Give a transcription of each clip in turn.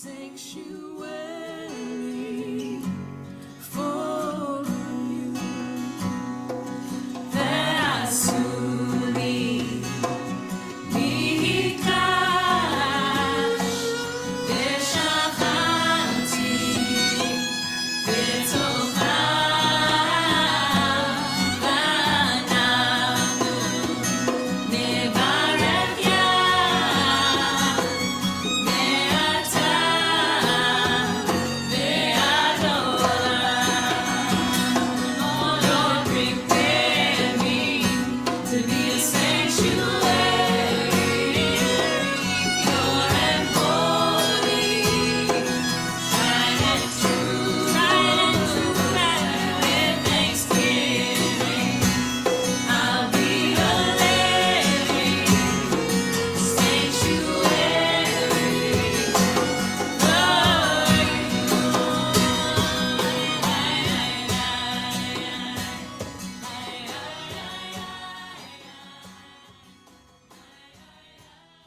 sanctuary for you. Ve'asuri mikdash ve'shachanti b'tocha v'anachnu nevarech Yah me'ata ve'ad olam. Lord, prepare me to be a sanctuary, pure and holy, tried and true, with thanksgiving. I'll be a living sanctuary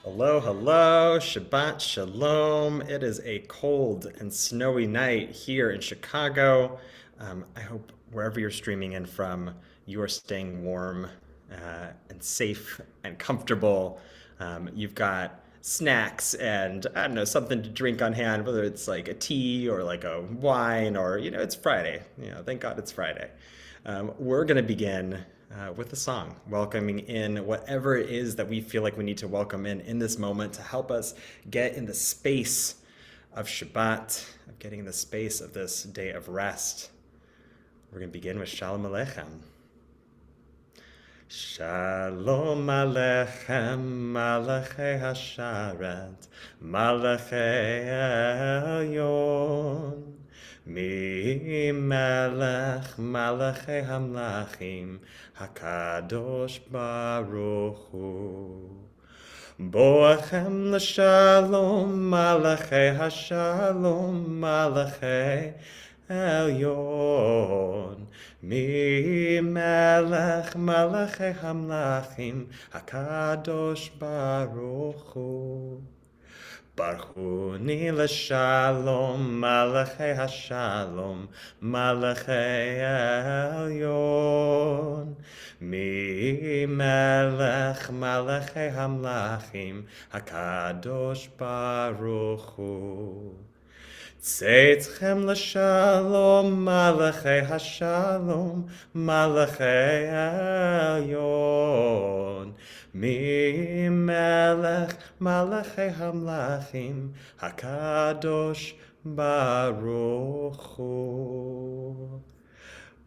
Hello, hello, Shabbat Shalom. It is a cold and snowy night here in Chicago. I hope wherever you're streaming in from, you are staying warm and safe and comfortable. You've got snacks and, I don't know, something to drink on hand, whether it's like a tea or like a wine or, it's Friday. Thank God it's Friday. We're going to begin with a song, welcoming in whatever it is that we feel like we need to welcome in this moment to help us get in the space of Shabbat, of getting in the space of this day of rest. We're going to begin with Shalom Aleichem. Shalom Aleichem, Malachei Hasharet, Malachei Elyon. Mi melech malachei hamlachim hakadosh baruch hu. Boachem l'shalom malachei hashalom malachei elyon. Mi melech malachei hamlachim hakadosh baruch hu. Baruchuni l'shalom, malachei hashalom, malachei elyon. Mi melech malachei hamlachim, hakadosh baruch hu. Tzeitchem l'shalom, malachei hashalom, malachei elyon. Mi melech malachei hamlachim hakadosh baruch hu.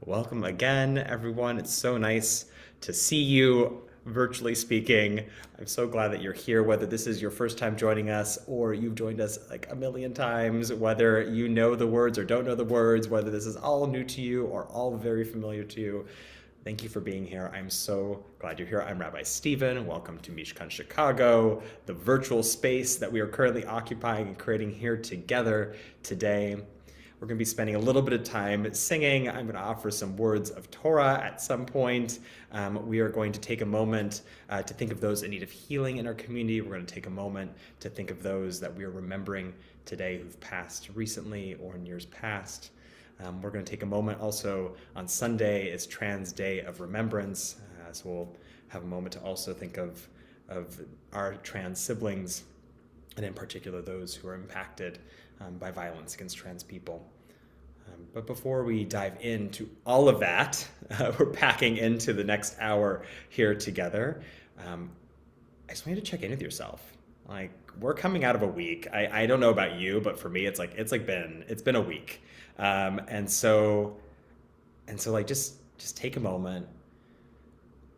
Welcome again, everyone. It's so nice to see you, virtually speaking. I'm so glad that you're here, whether this is your first time joining us or you've joined us like a million times, whether you know the words or don't know the words, whether this is all new to you or all very familiar to you. Thank you for being here. I'm so glad you're here. I'm Rabbi Steven. Welcome to Mishkan Chicago, the virtual space that we are currently occupying and creating here together today. We're going to be spending a little bit of time singing. I'm going to offer some words of Torah at some point. We are going to take a moment to think of those in need of healing in our community. We're going to take a moment to think of those that we are remembering today who've passed recently or in years past. We're going to take a moment also on Sunday is Trans Day of Remembrance, so we'll have a moment to also think of our trans siblings, and in particular those who are impacted by violence against trans people. But before we dive into all of that, we're packing into the next hour here together. I just wanted to check in with yourself. Like, we're coming out of a week. I don't know about you, but for me, it's been a week. And so like just take a moment,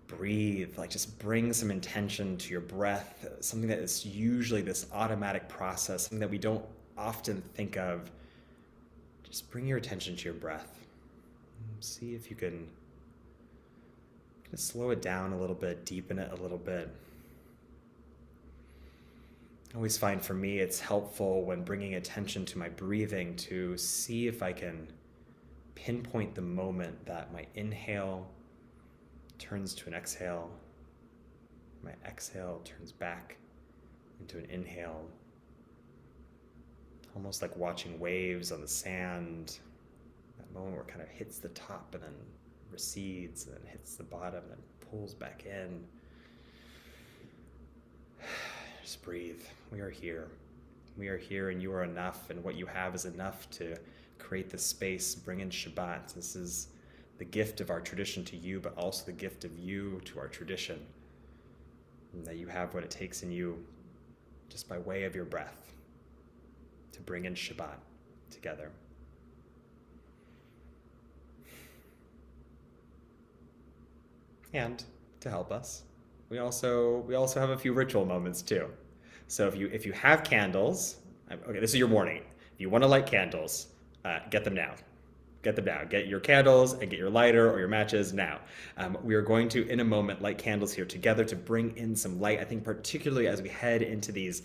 breathe, like just bring some intention to your breath, something that is usually this automatic process, something that we don't often think of. Just bring your attention to your breath. See if you can just slow it down a little bit, deepen it a little bit. I always find for me it's helpful when bringing attention to my breathing to see if I can pinpoint the moment that my inhale turns to an exhale, my exhale turns back into an inhale. almost like watching waves on the sand. That moment where it kind of hits the top and then recedes and then hits the bottom and then pulls back in. Just breathe. We are here. We are here and you are enough, and what you have is enough to create this space, bring in Shabbat. This is the gift of our tradition to you, but also the gift of you to our tradition. And that you have what it takes in you, just by way of your breath, to bring in Shabbat together. And to help us, we also have a few ritual moments too. So if you have candles, okay, this is your warning. If you want to light candles, get them now. Get them now. Get your candles and get your lighter or your matches now. We are going to, in a moment, light candles here together to bring in some light. I think particularly as we head into these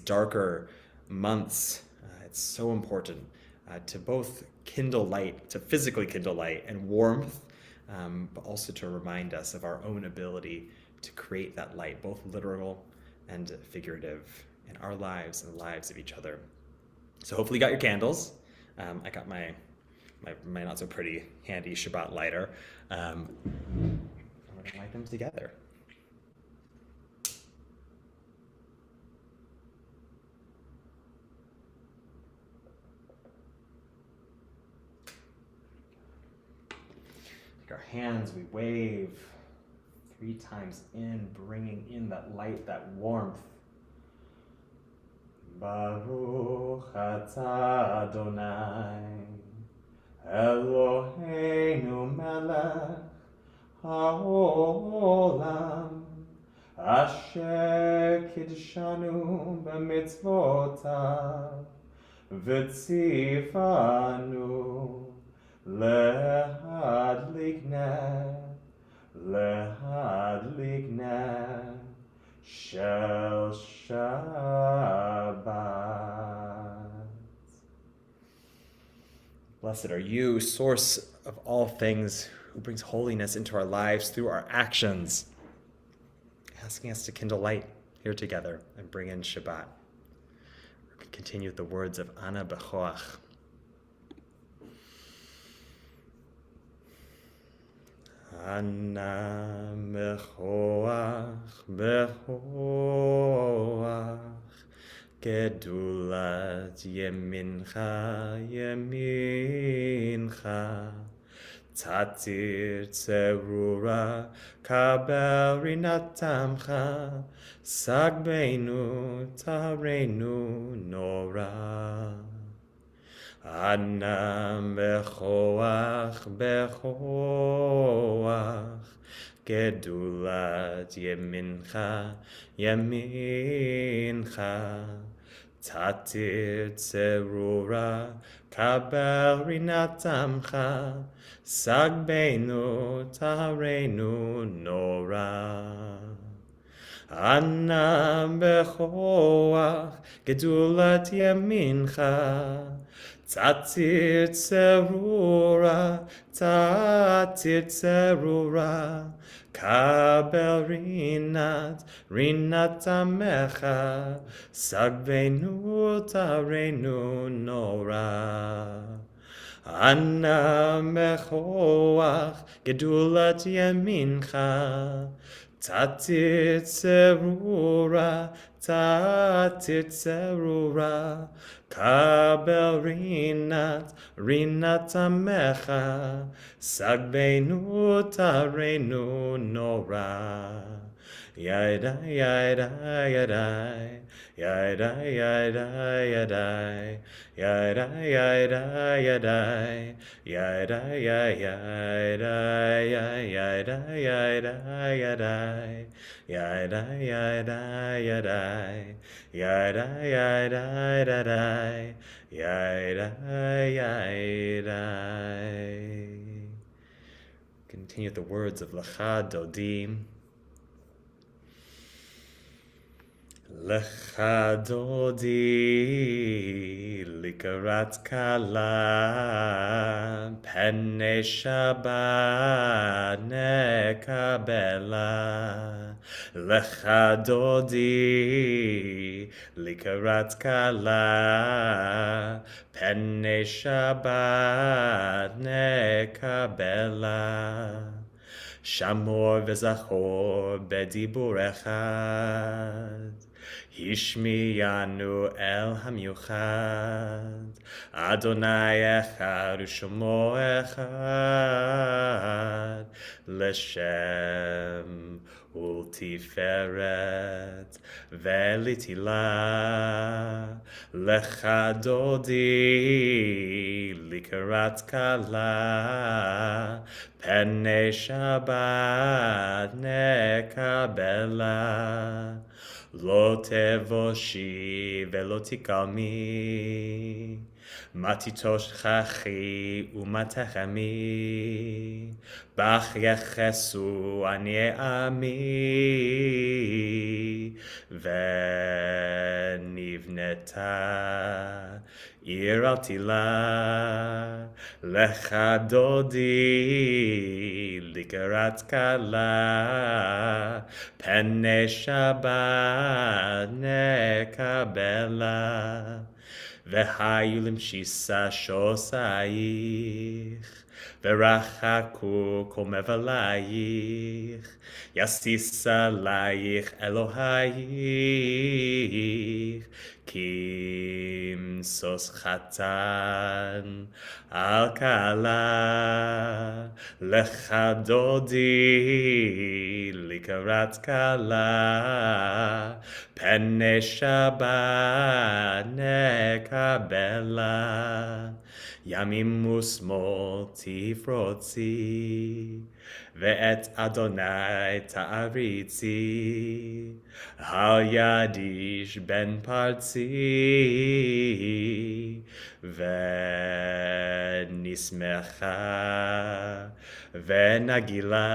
darker months, it's so important to both kindle light, to physically kindle light and warmth, but also to remind us of our own ability to create that light, both literal and figurative, in our lives and the lives of each other. So hopefully you got your candles. I got my not so pretty handy Shabbat lighter. And we're gonna light them together. Take our hands, we wave 3 times in, bringing in that light, that warmth. Baruch atah Adonai, Eloheinu melech haolam, asher kidshanu b'mitzvotav, v'tzivanu lehadlik ner shel Shabbat. Blessed are you, source of all things, who brings holiness into our lives through our actions, asking us to kindle light here together and bring in Shabbat. We continue with the words of Ana Bechoach. Ana Bechoach, Bechoach, Gedulat yemincha, yemincha, Tatir tzerura, kabel rinatamcha, Sagbeinu tareinu nora. Ana bechoach, bechoach, Gedulat yemincha, yemincha, Tatir tzerura, kabel rinatamcha, Sagbeinu tareinu nora. Ana bechoach, gedulat yemincha, Tatir tzerura, kabel rinat amecha, Sagbeinu tareinu nora. Ana bechoach, gedulat yemincha, Tatir tzerura, kabel rinat amecha, Sagbeinu tareinu nora. Yadai, yadai, yadai, yadai, yadai, yadai, yadai, yadai, yadai, yadai, yadai, yadai, yadai, yadai, yadai, yadai, yadai, yadai, yadai, yadai. Continue the words of Lecha Dodim. Lecha dodi likarat kala pene Shabbat nekabela. Lecha dodi likarat kala pene Shabbat nekabela. Shamor v'zachor bedibur echad. Hishmiyanu el hamiuchad. Adonai echad u'shemo echad. L'shem ultiferet ve'litila. Lecha dodi likarat kala. Pene Shabbat nekabela. Lo tevoshi velo tikalmi. Matitosh chachi umatachami. Bach yechesu anie ami. Venivneta ir al tila. Lecha dodi likarat kala. Pene Shabbat nekabela. V'hayu limshisa shosayich. V'rachaku kol mevalayich. Yasisa layich Elohayich. Kim sos chatan al kala. Lecha dodi likarat kala. Pene Shabbat nekabela. Yamim usmol tifrotzi. Ve'et Adonai ta'aritzi. Al yadish ben partzi. Ve'nismecha ve'nagila.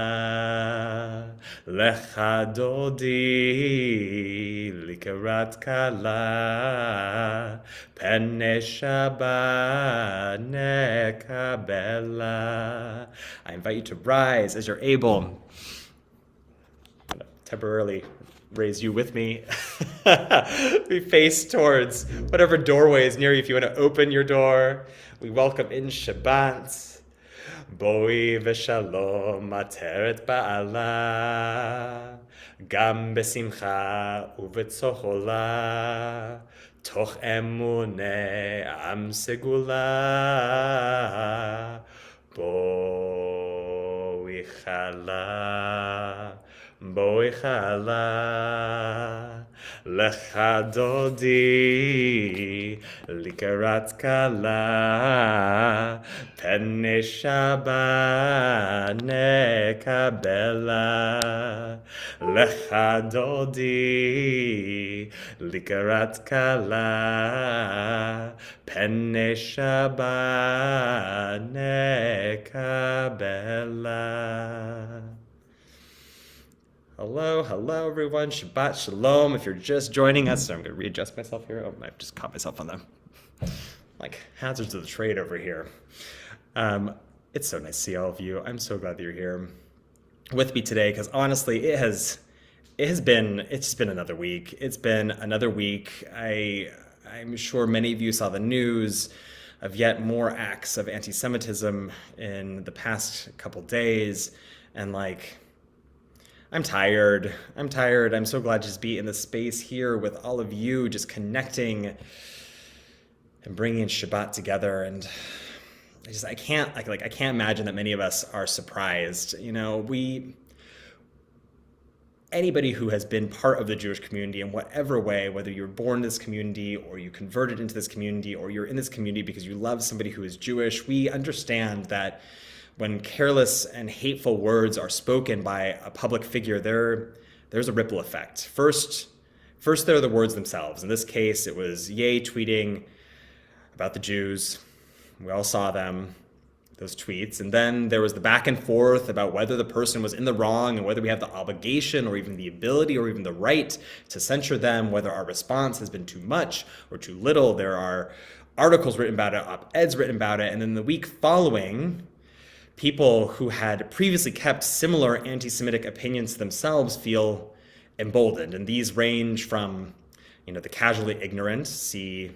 Lecha dodi likarat kala. Pene Shabbat nekabela. I invite you to rise as you're able. I'm going to temporarily raise you with me. We face towards whatever doorway is near you. If you want to open your door, we welcome in Shabbat. Boi v'shalom ateret ba'ala. Gam besimcha uvetzochola. Toch emune am segula. Boi chala. Boi chala. Lecha dodi likarat kala. Pene Shabbat nekabela. Lecha dodi likarat kala. Pene Shabbat nekabela. Hello, everyone. Shabbat Shalom. If you're just joining us, so I'm going to readjust myself here. Oh, I've just caught myself on them. Like hazards of the trade over here. It's so nice to see all of you. I'm so glad that you're here with me today, because honestly, it's been another week. It's been another week. I'm sure many of you saw the news of yet more acts of anti-Semitism in the past couple days, and I'm tired. I'm so glad to just be in the space here with all of you, just connecting and bringing Shabbat together. And I can't imagine that many of us are surprised. You know, anybody who has been part of the Jewish community in whatever way, whether you're born in this community or you converted into this community or you're in this community because you love somebody who is Jewish, we understand that when careless and hateful words are spoken by a public figure, there's a ripple effect. First, there are the words themselves. In this case, it was Ye tweeting about the Jews. We all saw them. those tweets. And then there was the back and forth about whether the person was in the wrong and whether we have the obligation or even the ability or even the right to censure them, whether our response has been too much or too little. There are articles written about it, op-eds written about it. And then the week following, people who had previously kept similar anti-Semitic opinions to themselves feel emboldened. And these range from, the casually ignorant, see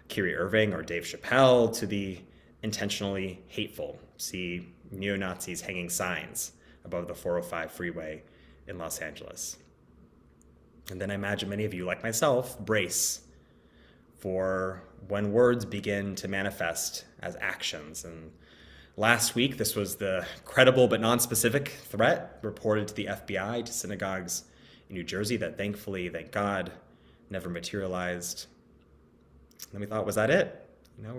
Kyrie Irving or Dave Chappelle, to the intentionally hateful, see neo-Nazis hanging signs above the 405 freeway in Los Angeles. And then I imagine many of you, like myself, brace for when words begin to manifest as actions. And last week, this was the credible but non-specific threat reported to the FBI to synagogues in New Jersey that thankfully, thank God, never materialized. And then we thought, was that it?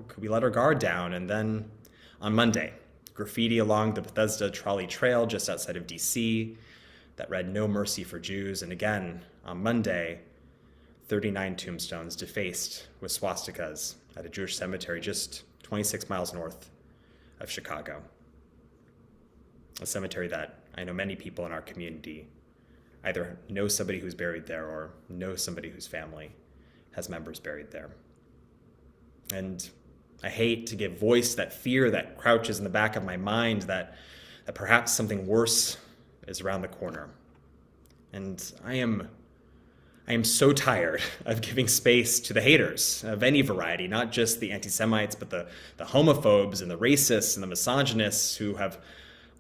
Could we let our guard down? And then on Monday, graffiti along the Bethesda Trolley Trail just outside of DC that read "No Mercy for Jews." And again, on Monday, 39 tombstones defaced with swastikas at a Jewish cemetery just 26 miles north of Chicago. A cemetery that I know many people in our community either know somebody who's buried there or know somebody whose family has members buried there. And I hate to give voice to that fear that crouches in the back of my mind that perhaps something worse is around the corner. And I am so tired of giving space to the haters of any variety, not just the anti-Semites, but the homophobes and the racists and the misogynists who have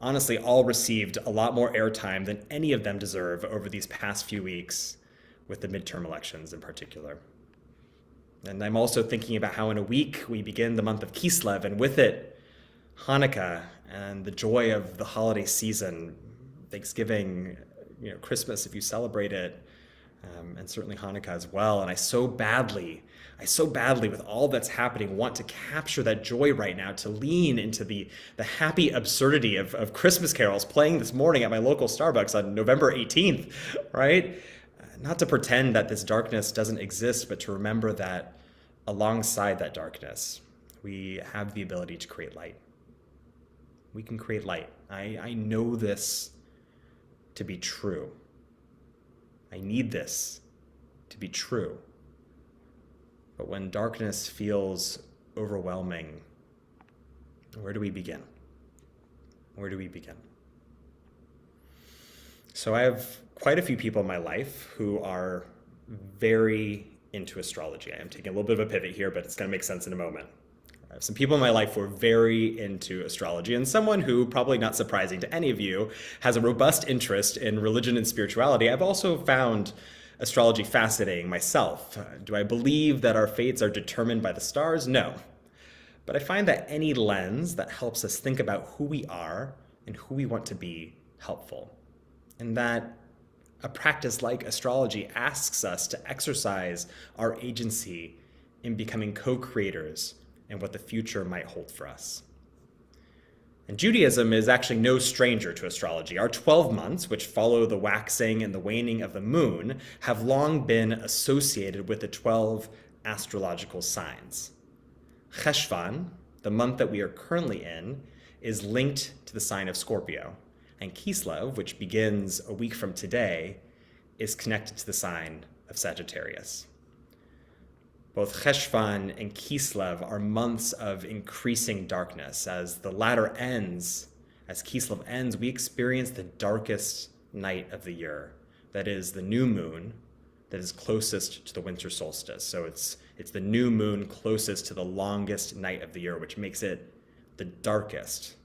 honestly all received a lot more airtime than any of them deserve over these past few weeks, with the midterm elections in particular. And I'm also thinking about how in a week we begin the month of Kislev, and with it, Hanukkah and the joy of the holiday season, Thanksgiving, Christmas if you celebrate it, and certainly Hanukkah as well. And I so badly, with all that's happening, want to capture that joy right now, to lean into the happy absurdity of Christmas carols playing this morning at my local Starbucks on November 18th, right? Not to pretend that this darkness doesn't exist, but to remember that alongside that darkness, we have the ability to create light. We can create light. I know this to be true. I need this to be true. But when darkness feels overwhelming, where do we begin? Where do we begin? So I have quite a few people in my life who are very into astrology. I am taking a little bit of a pivot here, but it's going to make sense in a moment. I have some people in my life who are very into astrology, and someone who, probably not surprising to any of you, has a robust interest in religion and spirituality. I've also found astrology fascinating myself. Do I believe that our fates are determined by the stars? No. But I find that any lens that helps us think about who we are and who we want to be helpful. And that a practice like astrology asks us to exercise our agency in becoming co-creators in what the future might hold for us. And Judaism is actually no stranger to astrology. Our 12 months, which follow the waxing and the waning of the moon, have long been associated with the 12 astrological signs. Cheshvan, the month that we are currently in, is linked to the sign of Scorpio. And Kislev, which begins a week from today, is connected to the sign of Sagittarius. Both Cheshvan and Kislev are months of increasing darkness. As the latter ends, as Kislev ends, we experience the darkest night of the year. That is the new moon that is closest to the winter solstice. So it's the new moon closest to the longest night of the year, which makes it the darkest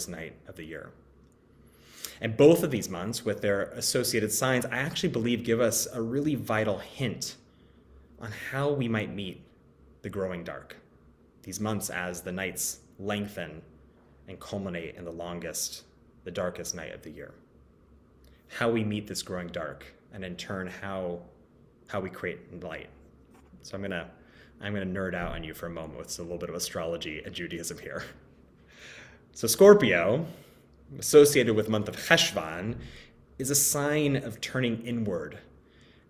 night of the year. And both of these months, with their associated signs, I actually believe give us a really vital hint on how we might meet the growing dark. These months as the nights lengthen and culminate in the darkest night of the year. How we meet this growing dark, and in turn, how we create light. So I'm gonna nerd out on you for a moment with a little bit of astrology and Judaism here. So Scorpio, associated with the month of Cheshvan, is a sign of turning inward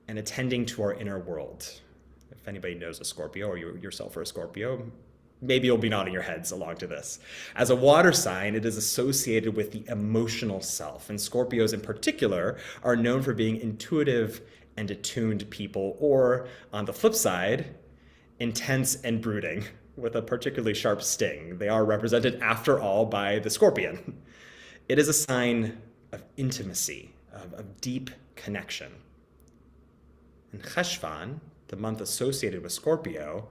and attending to our inner world. If anybody knows a Scorpio, or you yourself are a Scorpio, Maybe you'll be nodding your heads along to this. As a water sign, it is associated with the emotional self, and Scorpios in particular are known for being intuitive and attuned people, or on the flip side, intense and brooding, with a particularly sharp sting. They are represented, after all, by the scorpion. It is a sign of intimacy, of deep connection. And Cheshvan, the month associated with Scorpio,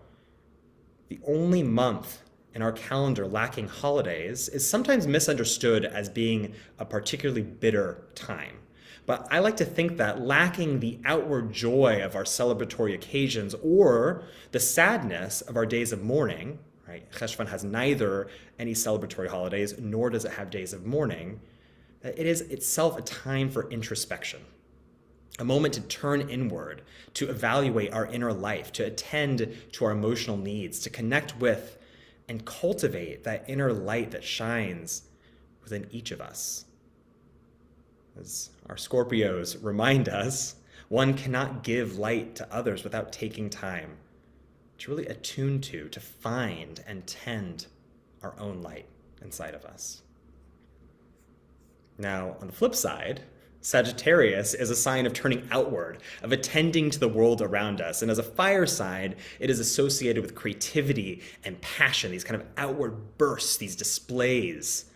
the only month in our calendar lacking holidays, is sometimes misunderstood as being a particularly bitter time. But I like to think that lacking the outward joy of our celebratory occasions or the sadness of our days of mourning, right? Cheshvan has neither any celebratory holidays nor does it have days of mourning. That it is itself a time for introspection, a moment to turn inward, to evaluate our inner life, to attend to our emotional needs, to connect with and cultivate that inner light that shines within each of us. As our Scorpios remind us, one cannot give light to others without taking time to really attune to find and tend our own light inside of us. Now, on the flip side, Sagittarius is a sign of turning outward, of attending to the world around us. And as a fire sign, it is associated with creativity and passion, these kind of outward bursts, these displays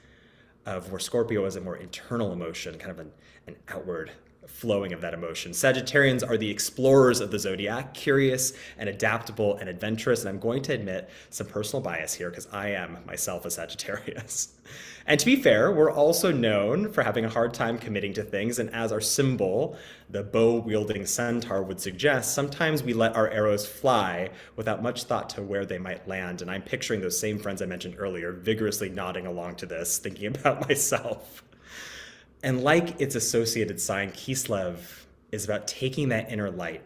of where Scorpio is a more internal emotion, kind of an outward flowing of that emotion. Sagittarians are the explorers of the zodiac, curious and adaptable and adventurous. And I'm going to admit some personal bias here because I am myself a Sagittarius. And to be fair, we're also known for having a hard time committing to things. And as our symbol, the bow-wielding centaur, would suggest, sometimes we let our arrows fly without much thought to where they might land. And I'm picturing those same friends I mentioned earlier vigorously nodding along to this, thinking about myself. And like its associated sign, Kislev is about taking that inner light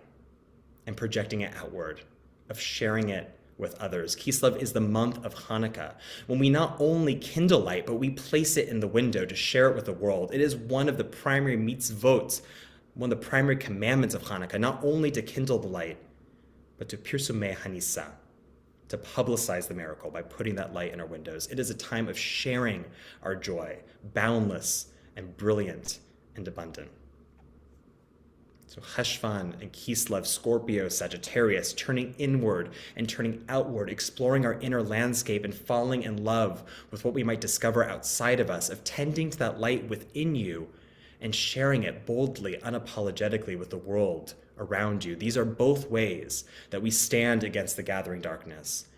and projecting it outward, of sharing it with others. Kislev is the month of Hanukkah, when we not only kindle light, but we place it in the window to share it with the world. It is one of the primary mitzvot, one of the primary commandments of Hanukkah, not only to kindle the light, but to pirsumei hanisa, to publicize the miracle by putting that light in our windows. It is a time of sharing our joy, boundless and brilliant and abundant. So Cheshvan and Kislev, Scorpio, Sagittarius, turning inward and turning outward, exploring our inner landscape and falling in love with what we might discover outside of us, of tending to that light within you and sharing it boldly, unapologetically with the world around you. These are both ways that we stand against the gathering darkness.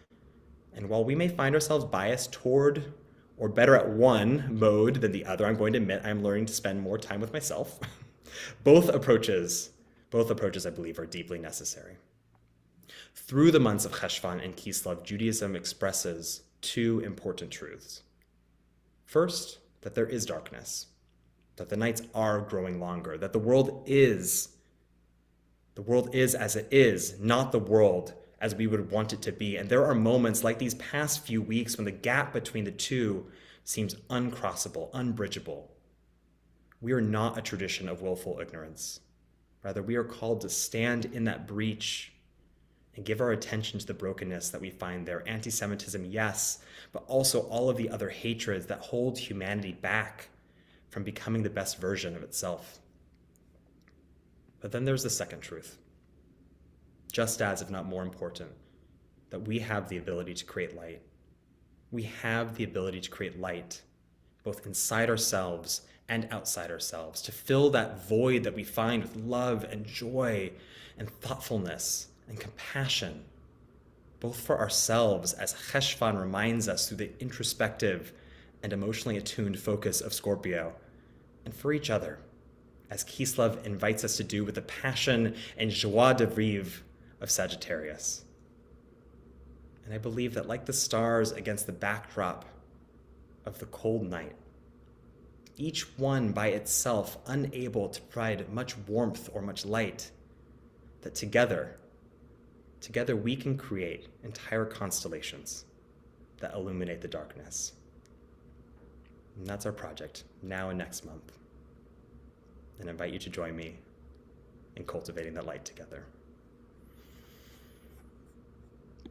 And while we may find ourselves biased toward or better at one mode than the other, I'm going to admit I'm learning to spend more time with myself. Both approaches, I believe, are deeply necessary. Through the months of Cheshvan and Kislev, Judaism expresses two important truths. First, that there is darkness, that the nights are growing longer, that the world is as it is, not the world as we would want it to be. And there are moments like these past few weeks when the gap between the two seems uncrossable, unbridgeable. We are not a tradition of willful ignorance. Rather, we are called to stand in that breach and give our attention to the brokenness that we find there. Anti-Semitism, yes, but also all of the other hatreds that hold humanity back from becoming the best version of itself. But then there's the second truth. Just as, if not more important, that we have the ability to create light. We have the ability to create light, both inside ourselves and outside ourselves, to fill that void that we find with love and joy and thoughtfulness and compassion, both for ourselves, as Cheshvan reminds us through the introspective and emotionally attuned focus of Scorpio, and for each other, as Kislev invites us to do with the passion and joie de vivre of Sagittarius. And I believe that like the stars against the backdrop of the cold night, each one by itself unable to provide much warmth or much light, that together we can create entire constellations that illuminate the darkness. And that's our project, now and next month. And I invite you to join me in cultivating that light together.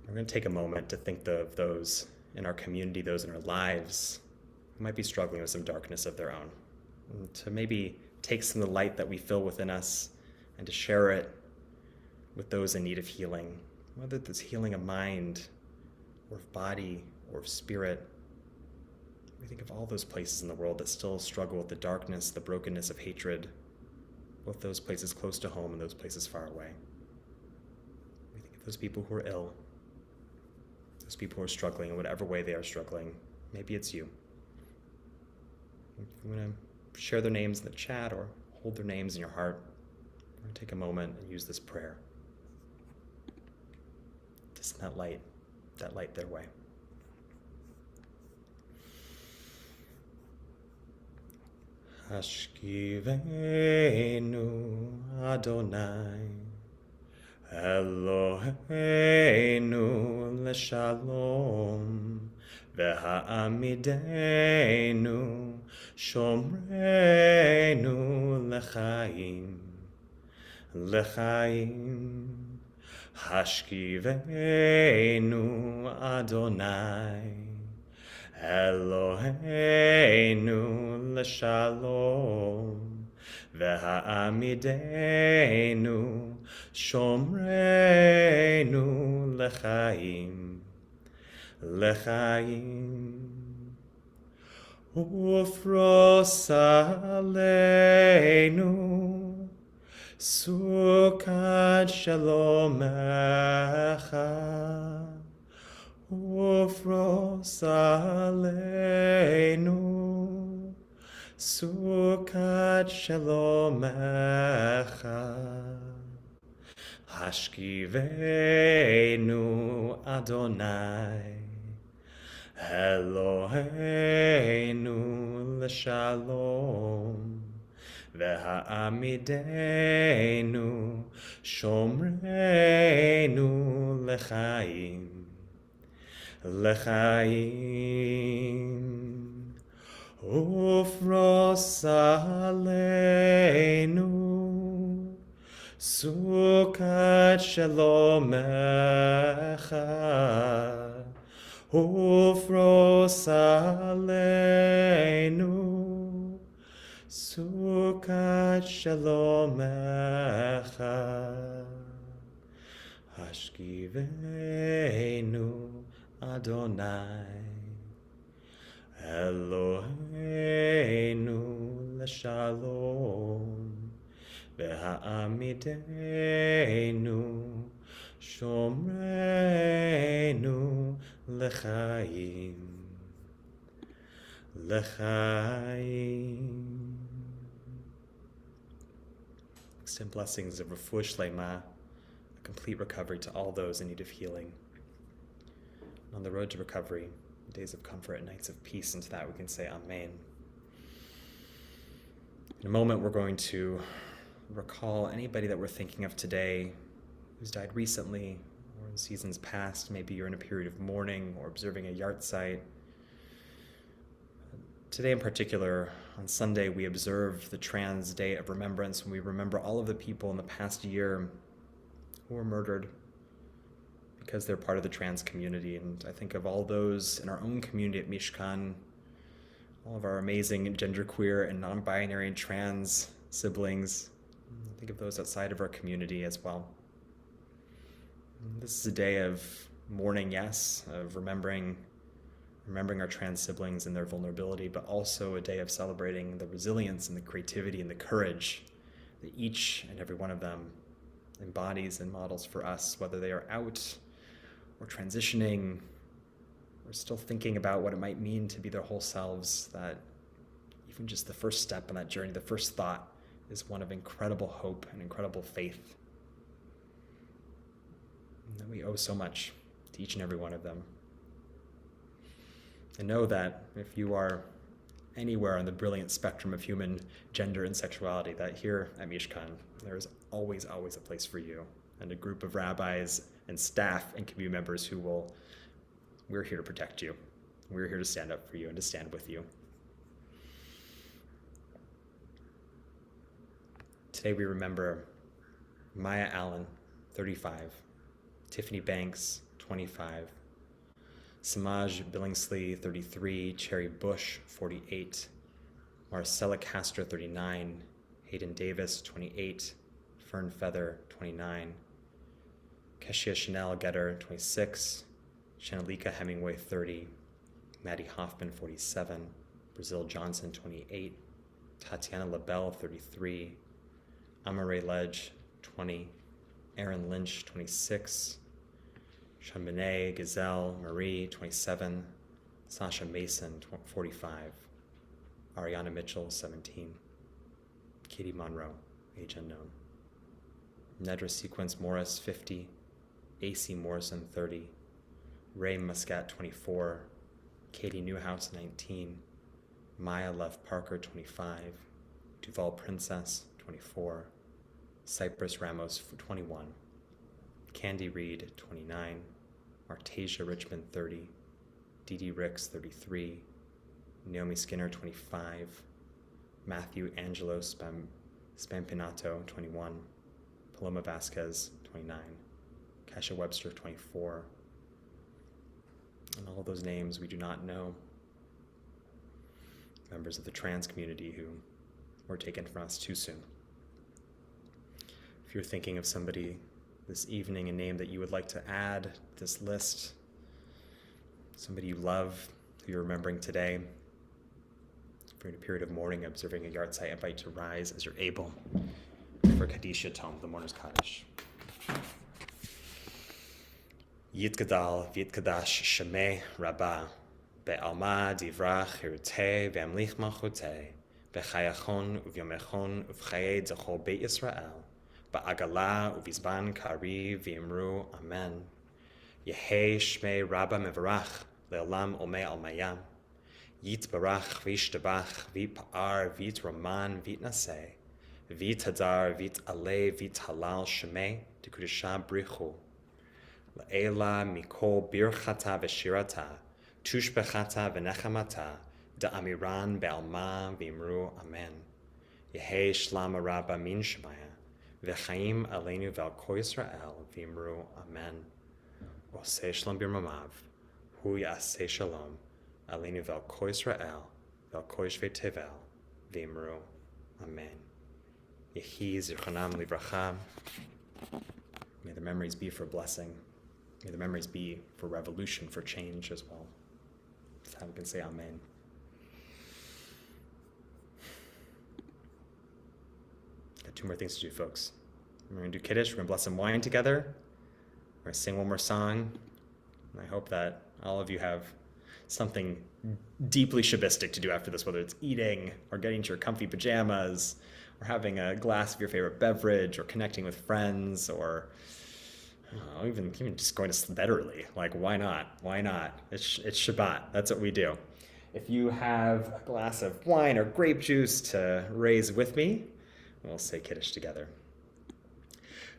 We're going to take a moment to think of those in our community, those in our lives who might be struggling with some darkness of their own, and to maybe take some of the light that we feel within us and to share it with those in need of healing, whether it's healing of mind or of body or of spirit. We think of all those places in the world that still struggle with the darkness, the brokenness of hatred, both those places close to home and those places far away. We think of those people who are ill, those people who are struggling in whatever way they are struggling. Maybe it's you. If you want to share their names in the chat or hold their names in your heart, we're going to take a moment and use this prayer to send that light their way. Hashkivenu Adonai Eloheinu leshalom V'ha'amidenu shomreinu lechaim Hashkivenu Adonai Eloheinu leshalom V'ha'amidenu shomreinu lechaim Ufros aleinu Sukkot shalomecha Ufros aleinu Sukkot shalomecha Hashkivenu Adonai Eloheinu leshalom V'ha'amidenu shomreinu lechaim Ufros aleinu Sukkot shalomecha Ufros aleinu Sukkot shalomecha Hashkivenu Adonai Eloheinu leshalom V'ha'amidenu shomreinu lechaim Extend blessings of refuah shlema, a complete recovery to all those in need of healing. On the road to recovery, days of comfort and nights of peace, and to that we can say Amen. In a moment, we're going to recall anybody that we're thinking of today who's died recently or in seasons past. Maybe you're in a period of mourning or observing a yahrzeit. Today in particular, on Sunday, we observe the Trans Day of Remembrance, when we remember all of the people in the past year who were murdered because they're part of the trans community. And I think of all those in our own community at Mishkan, all of our amazing genderqueer and non-binary and trans siblings. I think of those outside of our community as well. This is a day of mourning, yes, of remembering our trans siblings and their vulnerability, but also a day of celebrating the resilience and the creativity and the courage that each and every one of them embodies and models for us, whether they are out or transitioning or still thinking about what it might mean to be their whole selves, that even just the first step on that journey, the first thought, is one of incredible hope and incredible faith. And that we owe so much to each and every one of them. And know that if you are anywhere on the brilliant spectrum of human gender and sexuality, that here at Mishkan, there is always a place for you, and a group of rabbis and staff and community members we're here to protect you. We're here to stand up for you and to stand with you. Today we remember Maya Allen, 35, Tiffany Banks, 25. Samaj Billingsley, 33. Cherry Bush, 48. Marcella Castro, 39. Hayden Davis, 28. Fern Feather, 29. Keshia Chanel Getter, 26. Shanalika Hemingway, 30. Maddie Hoffman, 47. Brazil Johnson, 28. Tatiana LaBelle, 33. Amare Ledge, 20. Aaron Lynch, 26. Shanbene Gazelle Marie, 27. Sasha Mason, 45. Ariana Mitchell, 17. Katie Monroe, age unknown. Nedra Sequence Morris, 50. AC Morrison, 30. Ray Muscat, 24. Katie Newhouse, 19. Maya Love Parker, 25. Duval Princess, 24. Cypress Ramos, 21. Candy Reed, 29. Artasia Richmond, 30. Dee Dee Ricks, 33. Naomi Skinner, 25. Matthew Angelo Spampinato, 21. Paloma Vasquez, 29. Kasha Webster, 24. And all those names we do not know. Members of the trans community who were taken from us too soon. If you're thinking of somebody this evening, a name that you would like to add to this list, somebody you love, who you're remembering today, if you're in a period of mourning, observing a yahrzeit, I invite you to rise as you're able for Kaddish Yatom, the mourner's Kaddish. Yitgadal v'yitkadash shemei Rabbah, be'alma divra chirutei ve'amlich malchutei, be'chayachon uvyomechon uv'chayei d'chol beit Yisrael, ba'agala uvizban kari v'imru amen. Yehei shmei Rabbah mevarach le'olam omei almayam. Yitbarach v'yishtabach v'yip'ar v'yitroman v'yitnaseh, v'yitadar v'yitaleh v'yithalal shemei d'kudusha brichu. Le'ela mikol birchata v'shirata, tushbechata v'nechamata, da'amiran be'alma v'imru amen. Yehei shlama Rabbah min shemaya, v'chaim aleinu ve'al kol Yisrael v'imru amen. Oseh shalom birmamav, hu ya'aseh shalom, aleinu ve'al kol Yisrael, ve'al kol yishvei tevel v'imru amen. Yehi zichronam livracha. May the memories be for blessing. May the memories be for revolution, for change as well. That's how we can say amen. Got 2 more things to do, folks. We're going to do Kiddush. We're going to bless some wine together. We're going to sing one more song. And I hope that all of you have something deeply Shabbistic to do after this, whether it's eating or getting into your comfy pajamas or having a glass of your favorite beverage or connecting with friends or even just going to bed early. Like, why not? Why not? It's Shabbat. That's what we do. If you have a glass of wine or grape juice to raise with me, we'll say Kiddush together.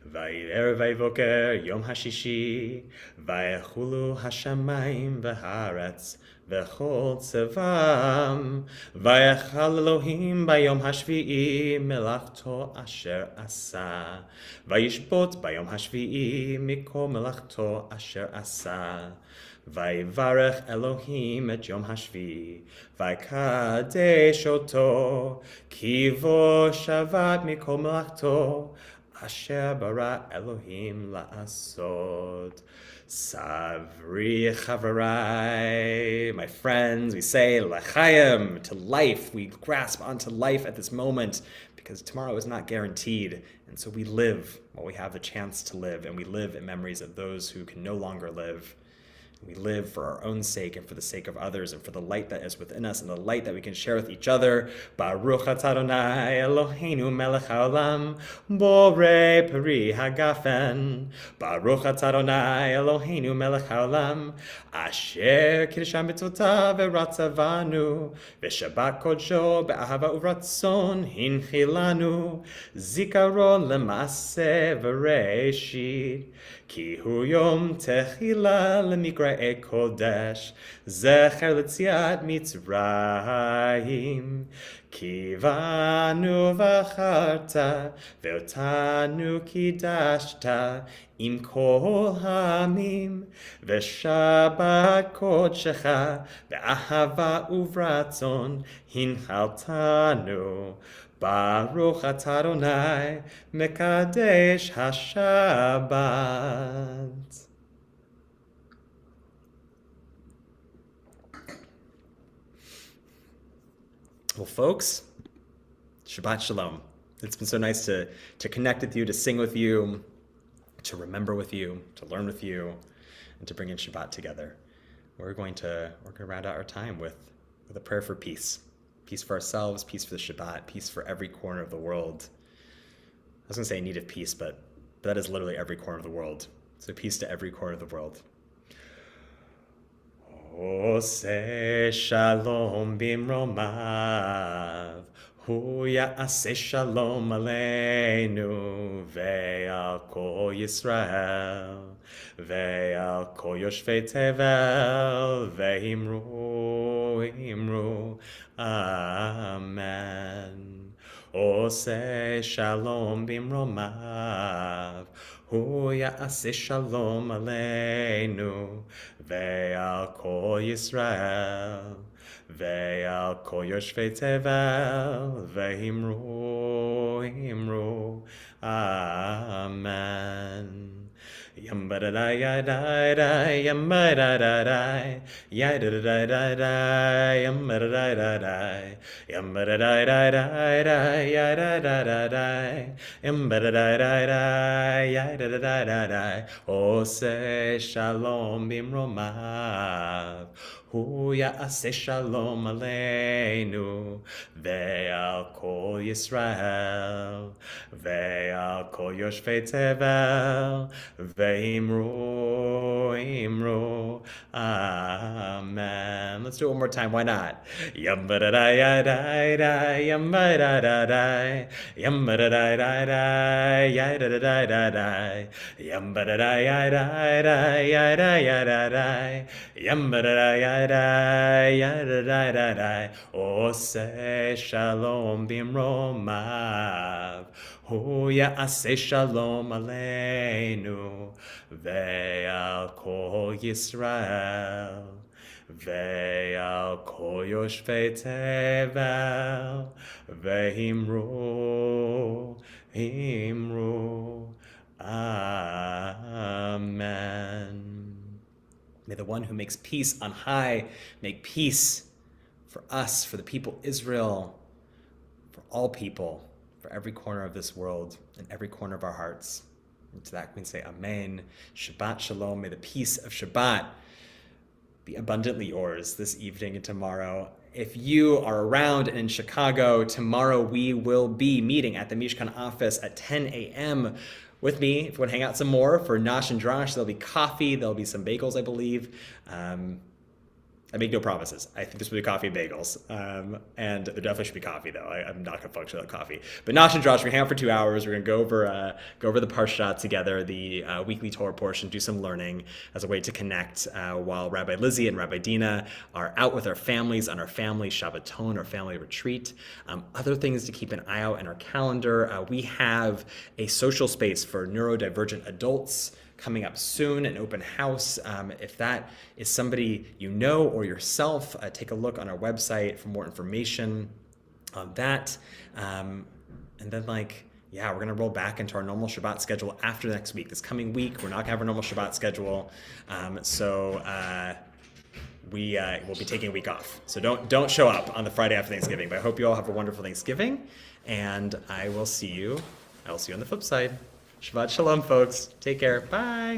Vay'er vayvoker yom hashishi, vayechulu hashamayim v'haaretz, v'chol tzevam, vayechal Elohim bayom hashvi'i melachto asher asa, vayishbot bayom hashvi'i mikol melachto asher asa, vayvarech Elohim et yom hashvi'i, vaykadesh oto, kivo shavat mikol melachto, Asher bara Elohim la'asod. Savri chavarai, my friends, we say l'chaim, to life. We grasp onto life at this moment because tomorrow is not guaranteed. And so we live while we have the chance to live, and we live in memories of those who can no longer live. We live for our own sake and for the sake of others and for the light that is within us and the light that we can share with each other. Baruch atah Adonai Eloheinu melech haolam borei peri hagafen. Baruch atah Adonai Eloheinu melech haolam asher kiddusha mitzvotav v'ratzavanu v'shabbat kodsho be'ahava uvratzon hinchilanu zikaron lemaaseh v'reishit כי הוא יום תחילה למקראי קודש, זכר ליציאת מצרים. כי בנו בחרת, ואותנו קידשת, עם כל העמים, ושבת קודשך, באהבה וברצון, הנחלתנו. ברוך אתה אדוני, מקדש השבת. Well, folks, Shabbat Shalom. It's been so nice to connect with you, to sing with you, to remember with you, to learn with you, and to bring in Shabbat together. We're going to round out our time with a prayer for peace. Peace for ourselves, peace for the Shabbat, peace for every corner of the world. I was going to say in need of peace, but that is literally every corner of the world. So peace to every corner of the world. Ose shalom bimromav, hu ya'aseh shalom aleinu, ve'al kol Yisrael, ve'al kol yoshvei tevel, ve'imru, amen. Ose shalom bimromav, hu ya'aseh shalom aleinu, ve'al kol Yisrael, ve'al kol yoshvei tevel, ve'imru, amen. Yam-ba-da-da, ya-da-da, yam-ba-da-da-da, ya-da-da-da-da, yam-ba-da-da-da, yam-ba-da-da-da-da, ya-da-da-da-da, yam-ba-da-da-da-da, ya-da-da-da-da. Ose shalom bimromav, hu ya'aseh shalom aleinu, ve'al kol Yisrael, ve'al kol yoshvei tevel, ve'imru, amen. Let's do it one more time. Why not? Yam-ba-da-da-ya-da-da, yam-ba-da-da-da, yam-ba-da-da-da-da, ya-da-da-da-da-da, yam-ba-da-da-ya-da-da, ya-da-ya-da-da, yam-ba-da-da-ya-da, ya-da-da-da-da. Ose shalom bimromav, hu ya'aseh shalom aleinu, ve'al kol Yisrael, ve'al kol yoshvei tevel, ve'imru, amen. May the one who makes peace on high make peace for us, for the people Israel, for all people, for every corner of this world and every corner of our hearts. And to that we can say Amen. Shabbat Shalom. May the peace of Shabbat be abundantly yours this evening and tomorrow. If you are around and in Chicago, tomorrow we will be meeting at the Mishkan office at 10 a.m. with me. If you want to hang out some more for Nosh and Drosh, there'll be coffee, there'll be some bagels, I believe. I make no promises. I think this will be coffee and bagels. And there definitely should be coffee, though. I'm not going to function without coffee. But Nosh and Josh, we're going to hang out for 2 hours. We're going to go over the Parsha together, the weekly Torah portion, do some learning as a way to connect while Rabbi Lizzie and Rabbi Dina are out with our families on our family Shabbaton, our family retreat. Other things to keep an eye out in our calendar. We have a social space for neurodivergent adults coming up soon, an open house. If that is somebody you know or yourself, take a look on our website for more information on that. And then we're going to roll back into our normal Shabbat schedule after next week. This coming week, we're not going to have our normal Shabbat schedule. We will be taking a week off. So don't show up on the Friday after Thanksgiving. But I hope you all have a wonderful Thanksgiving. And I will see you on the flip side. Shabbat Shalom, folks. Take care. Bye.